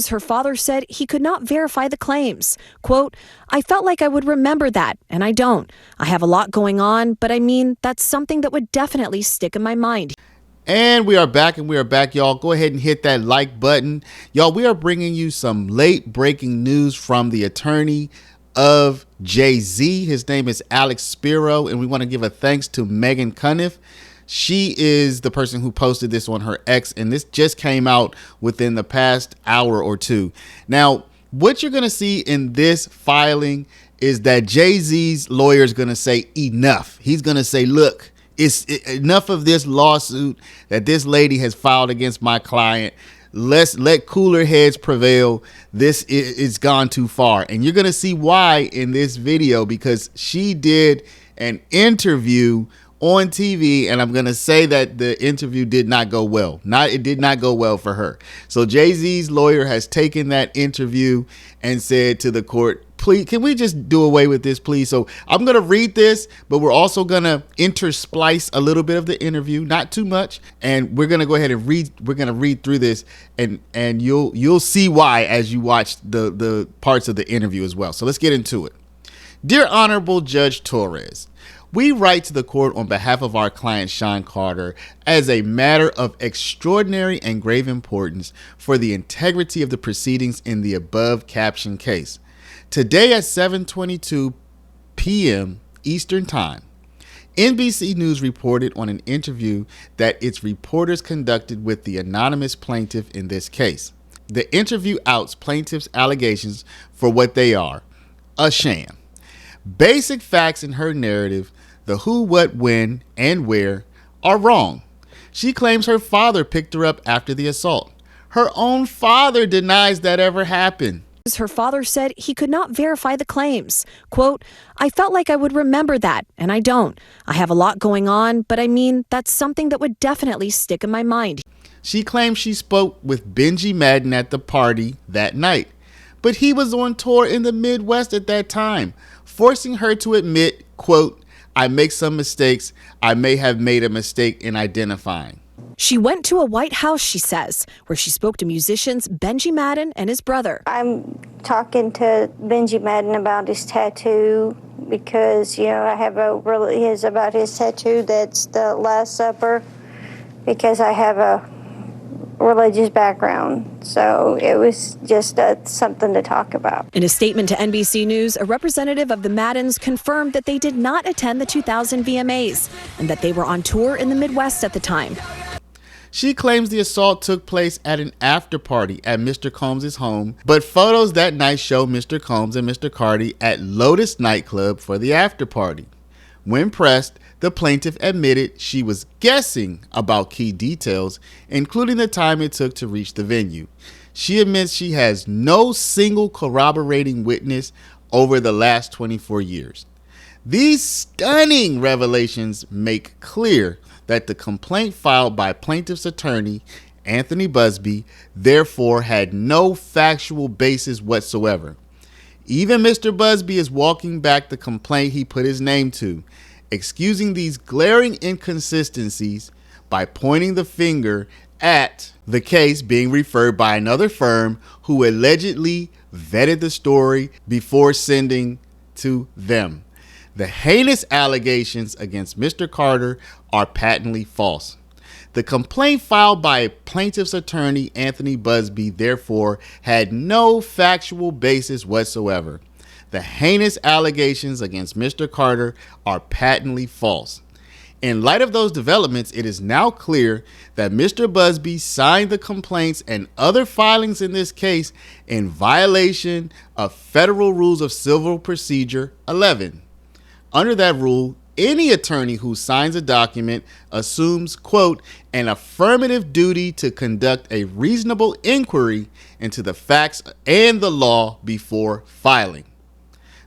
Her father said he could not verify the claims. Quote, "I felt like I would remember that, and I don't. I have a lot going on, but I mean, that's something that would definitely stick in my mind." And we are back, y'all. Go ahead and hit that like button. Y'all, we are bringing you some late breaking news from the attorney of Jay-Z. His name is Alex Spiro, and we want to give a thanks to Megan Cuniff. She is the person who posted this on her X, and this just came out within the past hour or two. Now, what you're going to see in this filing is that Jay-Z's lawyer is going to say enough. He's going to say, look, it's enough of this lawsuit that this lady has filed against my client. Let's let cooler heads prevail. This is gone too far. And you're going to see why in this video, because she did an interview on TV, and I'm going to say that the interview did not go well. It did not go well for her. So Jay-Z's lawyer has taken that interview and said to the court, please, can we just do away with this, please? So I'm going to read this, but we're also going to intersplice a little bit of the interview, not too much. And we're going to go ahead and read. We're going to read through this, and you'll see why as you watch the parts of the interview as well. So let's get into it. Dear Honorable Judge Torres, we write to the court on behalf of our client Sean Carter as a matter of extraordinary and grave importance for the integrity of the proceedings in the above captioned case. Today at 7:22 p.m. Eastern Time, NBC News reported on an interview that its reporters conducted with the anonymous plaintiff in this case. The interview outs plaintiff's allegations for what they are, a sham. Basic facts in her narrative, the who, what, when, and where, are wrong. She claims her father picked her up after the assault. Her own father denies that ever happened. Her father said he could not verify the claims. Quote, "I felt like I would remember that, and I don't. I have a lot going on, but I mean, that's something that would definitely stick in my mind." She claims she spoke with Benji Madden at the party that night, but he was on tour in the Midwest at that time, forcing her to admit, quote, "I make some mistakes. I may have made a mistake in identifying." She went to a White House, she says, where she spoke to musicians Benji Madden and his brother. I'm talking to Benji Madden about his tattoo because, I have about his tattoo that's the Last Supper, because I have a religious background. So it was just something to talk about. In a statement to NBC News, a representative of the Maddens confirmed that they did not attend the 2000 VMAs and that they were on tour in the Midwest at the time. She claims the assault took place at an after party at Mr. Combs' home, but photos that night show Mr. Combs and Mr. Carty at Lotus nightclub for the after party. When pressed, the plaintiff admitted she was guessing about key details, including the time it took to reach the venue. She admits she has no single corroborating witness over the last 24 years. These stunning revelations make clear that the complaint filed by plaintiff's attorney, Anthony Busby, therefore had no factual basis whatsoever. Even Mr. Busby is walking back the complaint he put his name to, excusing these glaring inconsistencies by pointing the finger at the case being referred by another firm who allegedly vetted the story before sending to them. The heinous allegations against Mr. Carter are patently false. The complaint filed by plaintiff's attorney Anthony Busby therefore had no factual basis whatsoever. The heinous allegations against Mr. Carter are patently false. In light of those developments, it is now clear that Mr. Busby signed the complaints and other filings in this case in violation of Federal Rules of Civil Procedure 11. Under that rule, any attorney who signs a document assumes, quote, an affirmative duty to conduct a reasonable inquiry into the facts and the law before filing.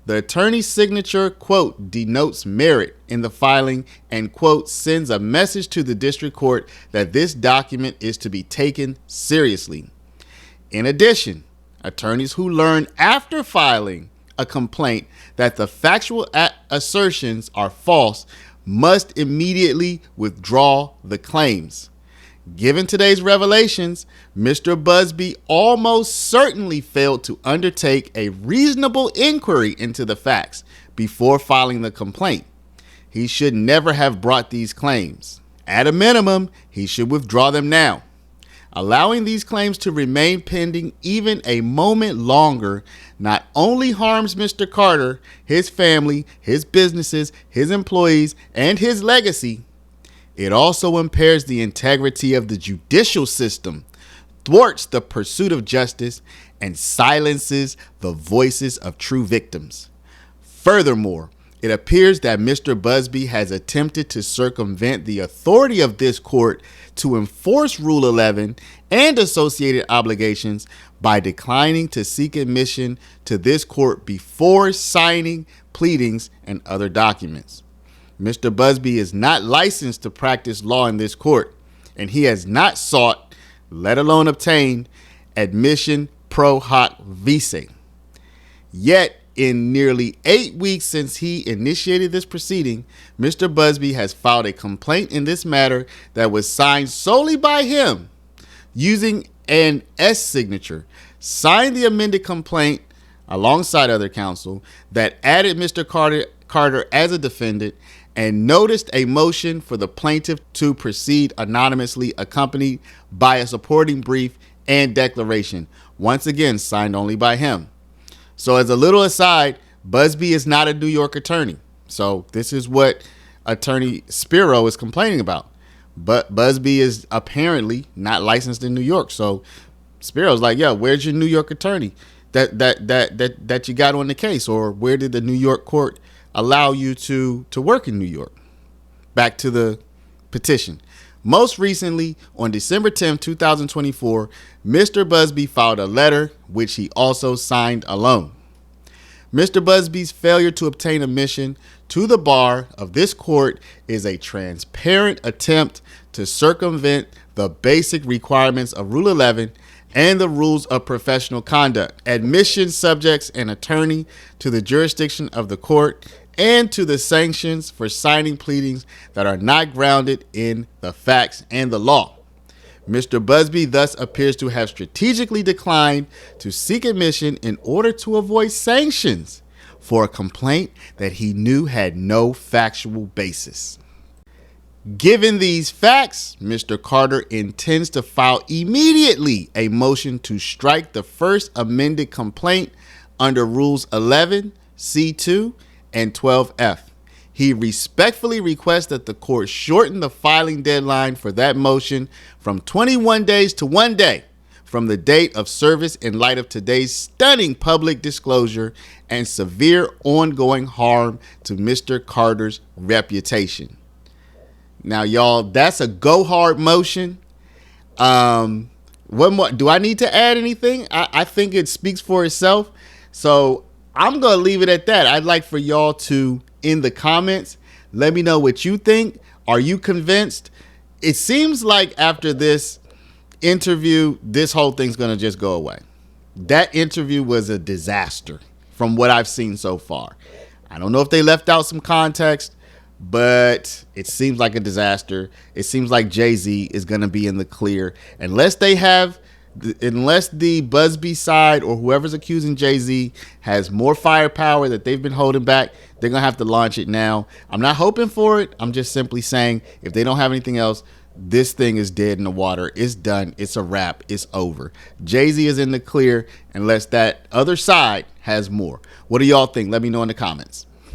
The attorney's signature, quote, denotes merit in the filing and, quote, sends a message to the district court that this document is to be taken seriously. In addition, attorneys who learn after filing a complaint that the factual assertions are false must immediately withdraw the claims. Given today's revelations, Mr. Busby almost certainly failed to undertake a reasonable inquiry into the facts before filing the complaint. He should never have brought these claims. At a minimum, he should withdraw them now. Allowing these claims to remain pending even a moment longer not only harms Mr. Carter, his family, his businesses, his employees, and his legacy, it also impairs the integrity of the judicial system, thwarts the pursuit of justice, and silences the voices of true victims. Furthermore, it appears that Mr. Busby has attempted to circumvent the authority of this court to enforce Rule 11 and associated obligations by declining to seek admission to this court before signing pleadings and other documents. Mr. Busby is not licensed to practice law in this court, and he has not sought, let alone obtained, admission pro hoc vice. Yet, in nearly 8 weeks since he initiated this proceeding, Mr. Busby has filed a complaint in this matter that was signed solely by him, using an S signature, signed the amended complaint alongside other counsel that added Mr. Carter as a defendant, and noticed a motion for the plaintiff to proceed anonymously, accompanied by a supporting brief and declaration, once again signed only by him. So as a little aside, Busby is not a New York attorney. So this is what attorney Spiro is complaining about. But Busby is apparently not licensed in New York. So Spiro's like, yeah, where's your New York attorney that you got on the case? Or where did the New York court allow you to work in New York? Back to the petition. Most recently, on December 10, 2024, Mr. Busby filed a letter which he also signed alone. Mr. Busby's failure to obtain admission to the bar of this court is a transparent attempt to circumvent the basic requirements of Rule 11 and the rules of professional conduct. Admission subjects an attorney to the jurisdiction of the court and to the sanctions for signing pleadings that are not grounded in the facts and the law. Mr. Busby thus appears to have strategically declined to seek admission in order to avoid sanctions for a complaint that he knew had no factual basis. Given these facts, Mr. Carter intends to file immediately a motion to strike the first amended complaint under Rules 11, C2, and 12F. He respectfully requests that the court shorten the filing deadline for that motion from 21 days to 1 day from the date of service in light of today's stunning public disclosure and severe ongoing harm to Mr. Carter's reputation. Now, y'all, that's a go hard motion. What more? Do I need to add anything? I think it speaks for itself. So I'm going to leave it at that. I'd like for y'all to, in the comments, let me know what you think. Are you convinced? It seems like after this interview, this whole thing's going to just go away. That interview was a disaster from what I've seen so far. I don't know if they left out some context, but it seems like a disaster. It seems like Jay-Z is going to be in the clear unless the Busby side or whoever's accusing Jay-Z has more firepower that they've been holding back. They're going to have to launch it now. I'm not hoping for it. I'm just simply saying if they don't have anything else, this thing is dead in the water. It's done. It's a wrap. It's over. Jay-Z is in the clear unless that other side has more. What do y'all think? Let me know in the comments.